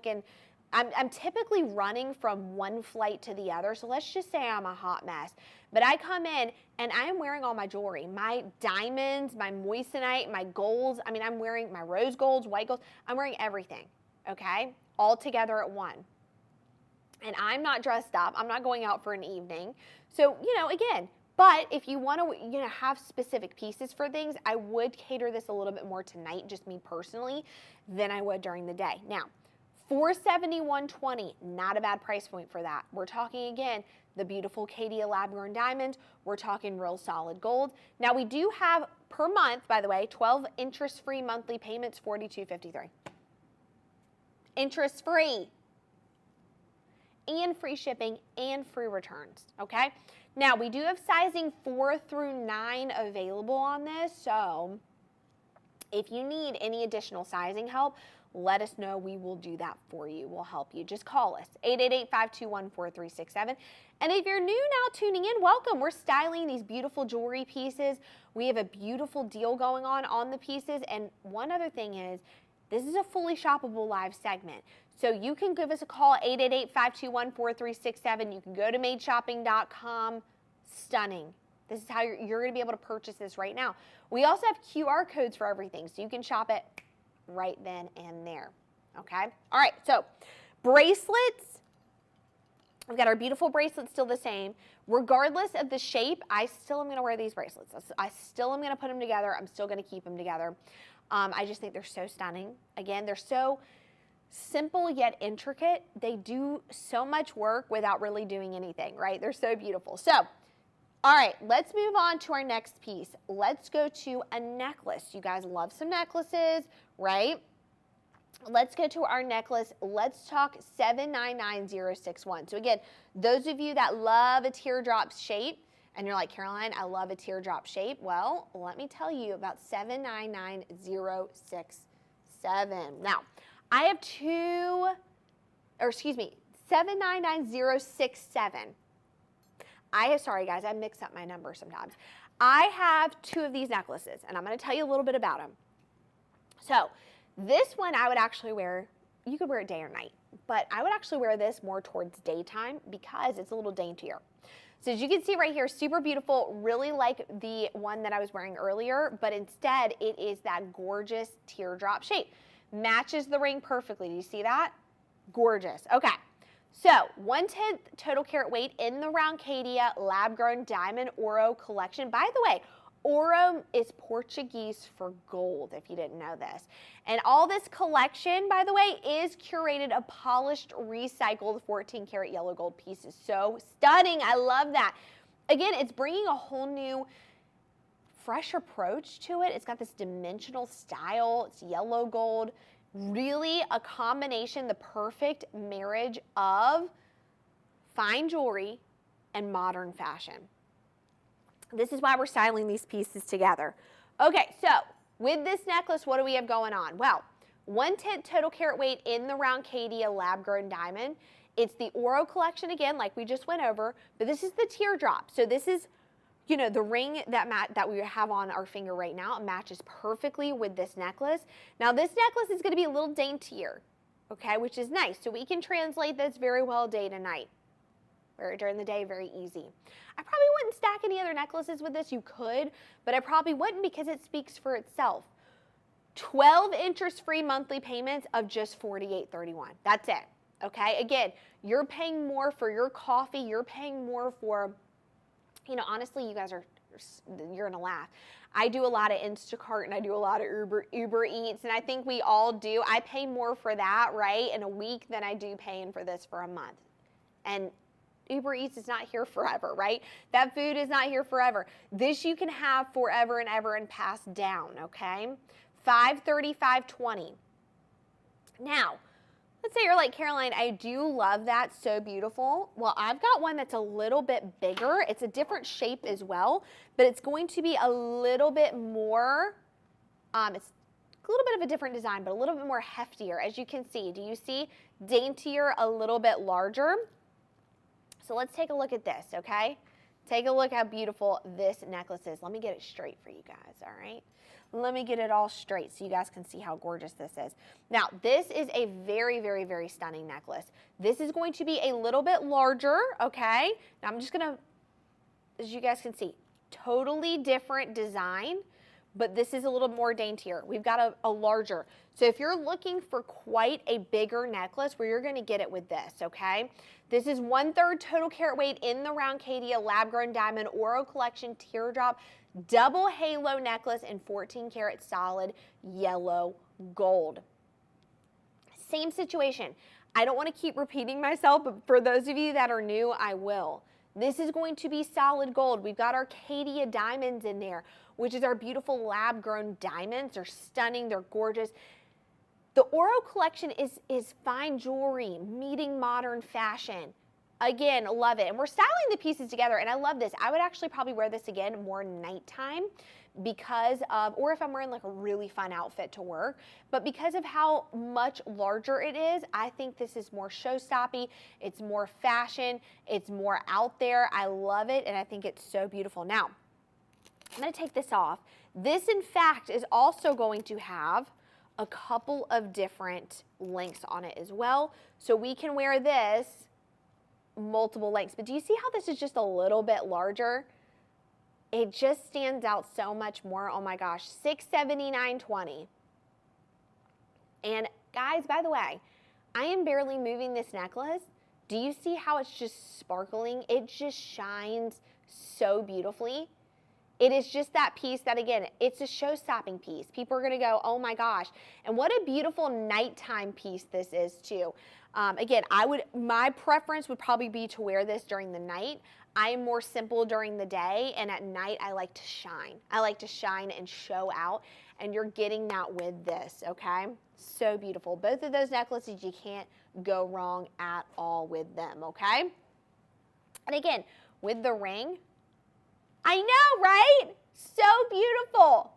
typically running from one flight to the other, so let's just say I'm a hot mess. But I come in and I am wearing all my jewelry, my diamonds, my moissanite, my golds. I mean, I'm wearing my rose golds, white golds. I'm wearing everything, okay, all together at one. And I'm not dressed up. I'm not going out for an evening. So, again, but if you want to, have specific pieces for things, I would cater this a little bit more tonight, just me personally, than I would during the day. Now, $471.20, not a bad price point for that. We're talking, again, the beautiful Caydia lab-grown diamond. We're talking real solid gold. Now, we do have, per month, by the way, 12 interest-free monthly payments, $42.53. Interest-free. And free shipping and free returns, okay? Now, we do have sizing 4 through 9 available on this, so if you need any additional sizing help, let us know. We will do that for you. We'll help you. Just call us, 888-521-4367. And if you're new now tuning in, welcome. We're styling these beautiful jewelry pieces. We have a beautiful deal going on the pieces. And one other thing is, this is a fully shoppable live segment. So you can give us a call, 888-521-4367. You can go to madeshopping.com. Stunning. This is how you're going to be able to purchase this right now. We also have QR codes for everything, so you can shop it right then and there, okay? All right, so bracelets. We've got our beautiful bracelets still the same. Regardless of the shape, I still am going to wear these bracelets. I still am going to put them together. I'm still going to keep them together. I just think they're so stunning. Again, they're so simple yet intricate. They do so much work without really doing anything, right? They're so beautiful. So, all right, let's move on to our next piece. Let's go to a necklace. You guys love some necklaces, right? Let's go to our necklace. Let's talk 799061. So again, those of you that love a teardrop shape, and you're like, Caroline, I love a teardrop shape. Well, let me tell you about 799067. Now, I have 799067. Sorry guys, I mix up my numbers sometimes. I have 2 of these necklaces, and I'm going to tell you a little bit about them. So, this one I would actually wear, you could wear it day or night, but I would actually wear this more towards daytime because it's a little daintier. So as you can see right here, super beautiful, really like the one that I was wearing earlier, but instead it is that gorgeous teardrop shape. Matches the ring perfectly. Do you see that? Gorgeous. Okay. So 1/10 total carat weight in the round Caydia lab-grown diamond Ouro collection. By the way, Ouro is Portuguese for gold, if you didn't know this. And all this collection, by the way, is curated of polished, recycled 14 karat yellow gold pieces. So stunning. I love that. Again, it's bringing a whole new, fresh approach to it. It's got this dimensional style. It's yellow gold. Really a combination, the perfect marriage of fine jewelry and modern fashion. This is why we're styling these pieces together. Okay, so with this necklace, what do we have going on? Well, 1/10 total carat weight in the round Caydia lab-grown diamond. It's the Ouro collection again, like we just went over, but this is the teardrop. So this is, you know, the ring that we have on our finger right now. It matches perfectly with this necklace. Now this necklace is going to be a little daintier, okay, which is nice. So we can translate this very well day to night. Or during the day, very easy. I probably wouldn't stack any other necklaces with this. You could, but I probably wouldn't because it speaks for itself. 12 interest-free monthly payments of just $48.31. That's it, okay? Again, you're paying more for your coffee. You're paying more for, you know, honestly, you guys are, you're gonna laugh. I do a lot of Instacart and I do a lot of Uber Eats, and I think we all do. I pay more for that, right, in a week than I do paying for this for a month. And Uber Eats is not here forever, right? That food is not here forever. This you can have forever and ever and pass down, okay? $535.20. Now, let's say you're like, Caroline, I do love that, so beautiful. Well, I've got one that's a little bit bigger. It's a different shape as well, but it's going to be a little bit more, it's a little bit of a different design, but a little bit more heftier, as you can see. Do you see? Daintier, a little bit larger. So let's take a look at this, okay? Take a look how beautiful this necklace is. Let me get it straight for you guys, all right? Let me get it all straight so you guys can see how gorgeous this is. Now, this is a very, very, very stunning necklace. This is going to be a little bit larger, okay? Now, I'm just going to, as you guys can see, totally different design, but this is a little more daintier. We've got a larger. So if you're looking for quite a bigger necklace, well, you're going to get it with this, okay? This is 1/3 total carat weight in the round Caydia lab-grown diamond Ouro collection teardrop double halo necklace in 14 karat solid yellow gold. Same situation. I don't want to keep repeating myself, but for those of you that are new, I will. This is going to be solid gold. We've got our Caydia diamonds in there, which is our beautiful lab-grown diamonds. They're stunning. They're gorgeous. The Ouro collection is fine jewelry, meeting modern fashion. Again, love it. And we're styling the pieces together, and I love this. I would actually probably wear this again more nighttime because of, or if I'm wearing like a really fun outfit to work, but because of how much larger it is, I think this is more show-stoppy. It's more fashion. It's more out there. I love it, and I think it's so beautiful. Now, I'm going to take this off. This, in fact, is also going to have a couple of different lengths on it as well. So we can wear this multiple lengths. But do you see how this is just a little bit larger? It just stands out so much more. Oh my gosh, $679.20. And guys, by the way, I am barely moving this necklace. Do you see how it's just sparkling? It just shines so beautifully. It is just that piece that, again, it's a show-stopping piece. People are going to go, oh my gosh. And what a beautiful nighttime piece this is too. Again, my preference would probably be to wear this during the night. I am more simple during the day, and at night I like to shine. I like to shine and show out, and you're getting that with this, okay? So beautiful. Both of those necklaces, you can't go wrong at all with them, okay? And again, with the ring, I know, right? So beautiful.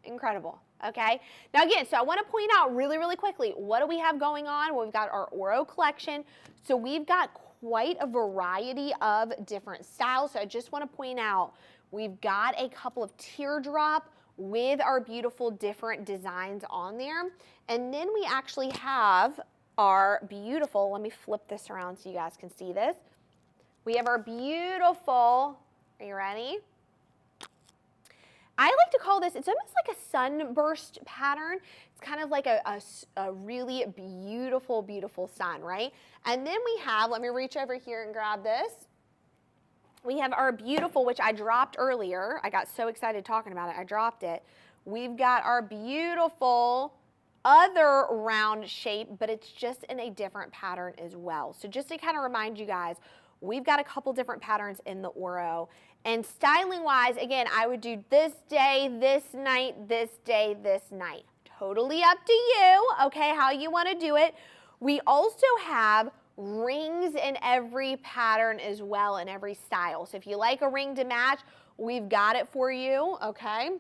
Incredible. Okay. Now again, so I want to point out really, really quickly, what do we have going on? Well, we've got our Ouro collection. So we've got quite a variety of different styles. So I just want to point out, we've got a couple of teardrop with our beautiful different designs on there. And then we actually have our beautiful, let me flip this around so you guys can see this. We have our beautiful, are you ready? I like to call this, it's almost like a sunburst pattern. It's kind of like a really beautiful, beautiful sun, right? And then we have, let me reach over here and grab this. We have our beautiful, which I dropped earlier. I got so excited talking about it, I dropped it. We've got our beautiful other round shape, but it's just in a different pattern as well. So just to kind of remind you guys, we've got a couple different patterns in the Ouro. And styling wise, again, I would do this day, this night, this day, this night. Totally up to you, okay, how you want to do it. We also have rings in every pattern as well, in every style. So if you like a ring to match, we've got it for you, okay?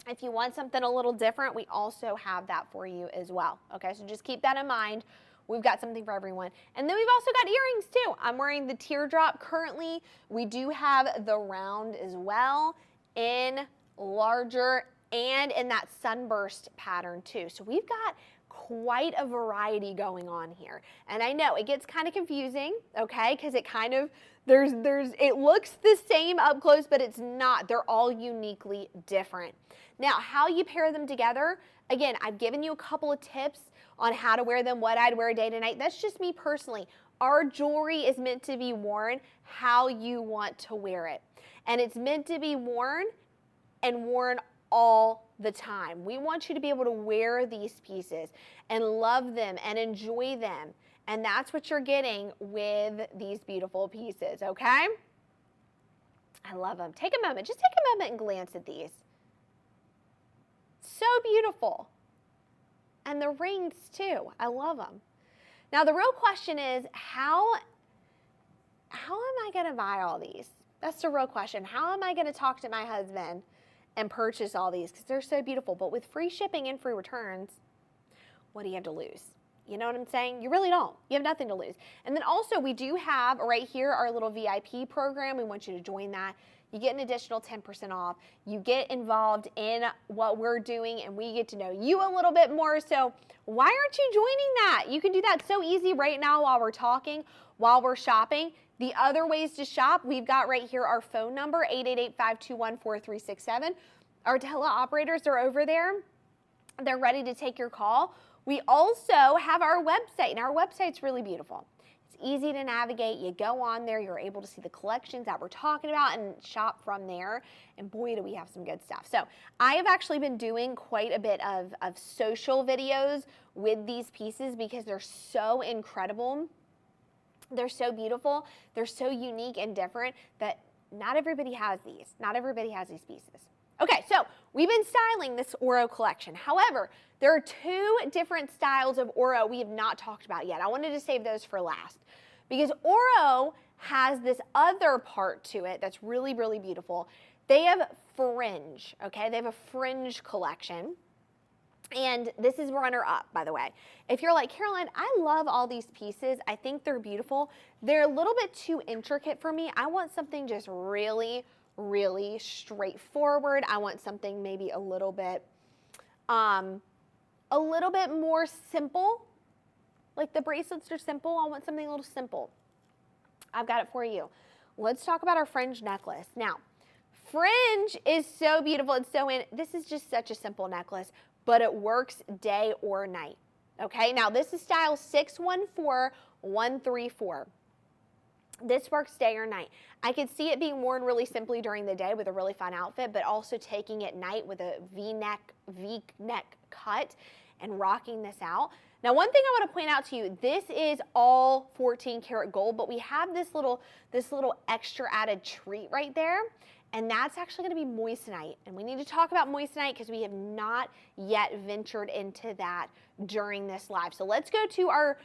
If you want something a little different, we also have that for you as well, okay? So just keep that in mind. We've got something for everyone. And then we've also got earrings too. I'm wearing the teardrop currently. We do have the round as well in larger and in that sunburst pattern too. So we've got quite a variety going on here. And I know it gets kind of confusing, okay? Because it kind of, it looks the same up close, but it's not. They're all uniquely different. Now, how you pair them together, again, I've given you a couple of tips on how to wear them, what I'd wear day to night. That's just me personally. Our jewelry is meant to be worn how you want to wear it. And it's meant to be worn and worn all the time. We want you to be able to wear these pieces and love them and enjoy them. And that's what you're getting with these beautiful pieces, okay? I love them. Take a moment. Just take a moment and glance at these. So beautiful. And the rings too. I love them. Now the real question is, how am I going to buy all these? That's the real question. How am I going to talk to my husband and purchase all these? Because they're so beautiful. But with free shipping and free returns, what do you have to lose? You know what I'm saying? You really don't. You have nothing to lose. And then also we do have right here our little VIP program. We want you to join that. You get an additional 10% off. You get involved in what we're doing and we get to know you a little bit more. So why aren't you joining that? You can do that so easy right now while we're talking, while we're shopping. The other ways to shop, we've got right here our phone number, 888-521-4367. Our teleoperators are over there. They're ready to take your call. We also have our website, and our website's really beautiful. It's easy to navigate. You go on there, you're able to see the collections that we're talking about and shop from there. And boy, do we have some good stuff. So I have actually been doing quite a bit of social videos with these pieces because they're so incredible. They're so beautiful. They're so unique and different that not everybody has these. Not everybody has these pieces. Okay, so we've been styling this Ouro collection. However, there are two different styles of Ouro we have not talked about yet. I wanted to save those for last because Ouro has this other part to it that's really, really beautiful. They have Fringe, okay? They have a Fringe collection. And this is runner-up, by the way. If you're like, Caroline, I love all these pieces. I think they're beautiful. They're a little bit too intricate for me. I want something just really, really straightforward. I want something maybe a little bit more simple. Like the bracelets are simple. I want something a little simple. I've got it for you. Let's talk about our Fringe necklace. Now, Fringe is so beautiful. It's so this is just such a simple necklace, but it works day or night. Okay, now this is style 614134. This works day or night. I could see it being worn really simply during the day with a really fun outfit, but also taking it night with a V-neck cut and rocking this out. Now, one thing I want to point out to you, this is all 14 karat gold, but we have this little extra added treat right there. And that's actually going to be Moissanite. And we need to talk about Moissanite because we have not yet ventured into that during this live. So let's go to our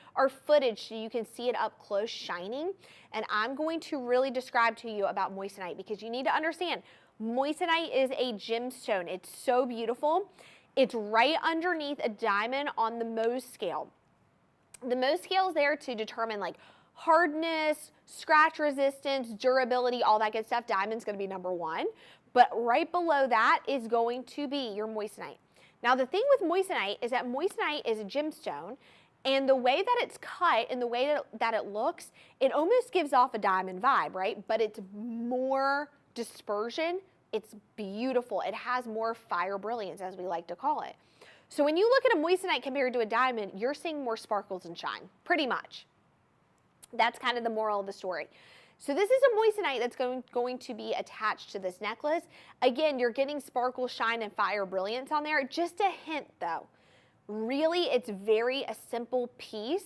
footage so you can see it up close shining. And I'm going to really describe to you about Moissanite because you need to understand Moissanite is a gemstone. It's so beautiful. It's right underneath a diamond on the Mohs scale. The Mohs scale is there to determine like hardness, scratch resistance, durability, all that good stuff. Diamond's going to be number one. But right below that is going to be your Moissanite. Now, the thing with Moissanite is that Moissanite is a gemstone, and the way that it's cut and the way that it looks, it almost gives off a diamond vibe, right? But it's more dispersion. It's beautiful. It has more fire brilliance, as we like to call it. So when you look at a Moissanite compared to a diamond, you're seeing more sparkles and shine, pretty much. That's kind of the moral of the story. So this is a moissanite that's going to be attached to this necklace. Again, you're getting sparkle, shine, and fire brilliance on there. Just a hint though. Really, it's a simple piece.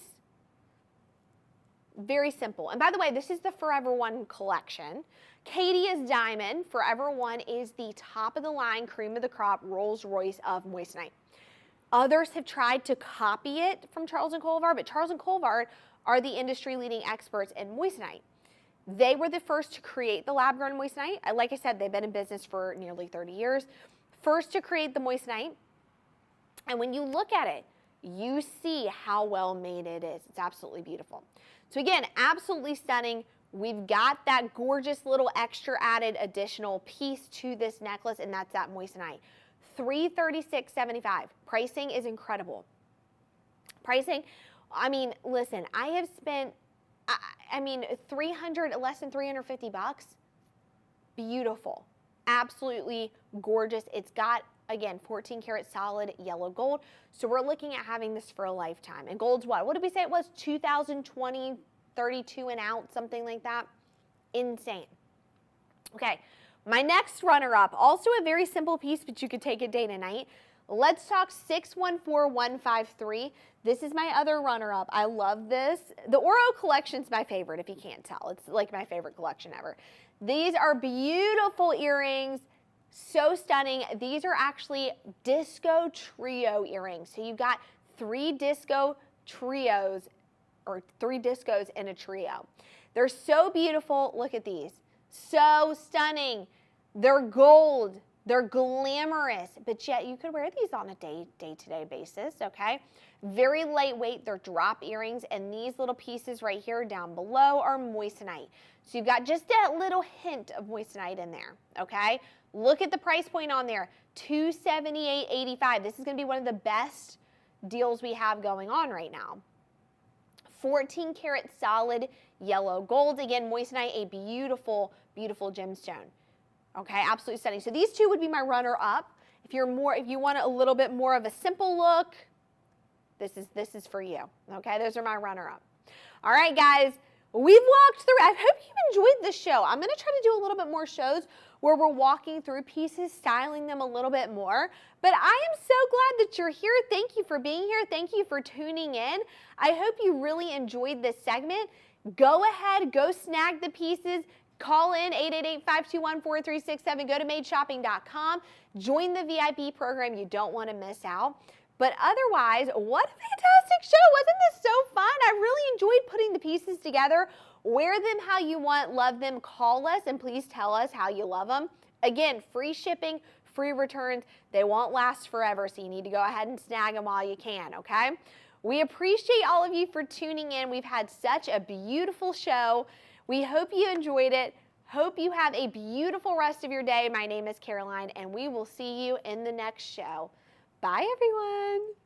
Very simple. And by the way, this is the Forever One collection. Caydia's Diamond, Forever One, is the top of the line, cream of the crop, Rolls Royce of moissanite. Others have tried to copy it from Charles & Colvard, but Charles & Colvard are the industry leading experts in moissanite. They were the first to create the lab-grown moissanite. Like I said, they've been in business for nearly 30 years. First to create the moissanite. And when you look at it, you see how well made it is. It's absolutely beautiful. So again, absolutely stunning. We've got that gorgeous little extra added additional piece to this necklace, and that's that moissanite. $336.75. Pricing is incredible. Pricing, I mean, listen, I have spent, less than 350 bucks. Beautiful. Absolutely gorgeous. It's got, again, 14 karat solid yellow gold. So we're looking at having this for a lifetime. And gold's what? What did we say it was? 2020, 32 an ounce, something like that. Insane. Okay, my next runner-up, also a very simple piece, but you could take it day to night. Let's talk 614153. This is my other runner-up. I love this. The Ouro collection's my favorite, if you can't tell. It's like my favorite collection ever. These are beautiful earrings. So stunning. These are actually disco trio earrings. So you've got 3 disco trios, or 3 discos in a trio. They're so beautiful. Look at these. So stunning. They're gold. They're glamorous, but yet you could wear these on a day-to-day basis, okay? Very lightweight. They're drop earrings, and these little pieces right here down below are moissanite. So you've got just that little hint of moissanite in there, okay? Look at the price point on there, $278.85. This is going to be one of the best deals we have going on right now. 14 karat solid yellow gold. Again, moissanite, a beautiful, beautiful gemstone. Okay, absolutely stunning. So these two would be my runner-up. If you want a little bit more of a simple look, this is for you. Okay, those are my runner-up. All right, guys, we've walked through. I hope you enjoyed this show. I'm going to try to do a little bit more shows where we're walking through pieces, styling them a little bit more. But I am so glad that you're here. Thank you for being here. Thank you for tuning in. I hope you really enjoyed this segment. Go ahead, go snag the pieces. Call in 888-521-4367. Go to madeshopping.com. Join the VIP program. You don't want to miss out. But otherwise, what a fantastic show. Wasn't this so fun? I really enjoyed putting the pieces together. Wear them how you want. Love them. Call us and please tell us how you love them. Again, free shipping, free returns. They won't last forever, so you need to go ahead and snag them while you can, okay? We appreciate all of you for tuning in. We've had such a beautiful show. We hope you enjoyed it. Hope you have a beautiful rest of your day. My name is Caroline, and we will see you in the next show. Bye, everyone.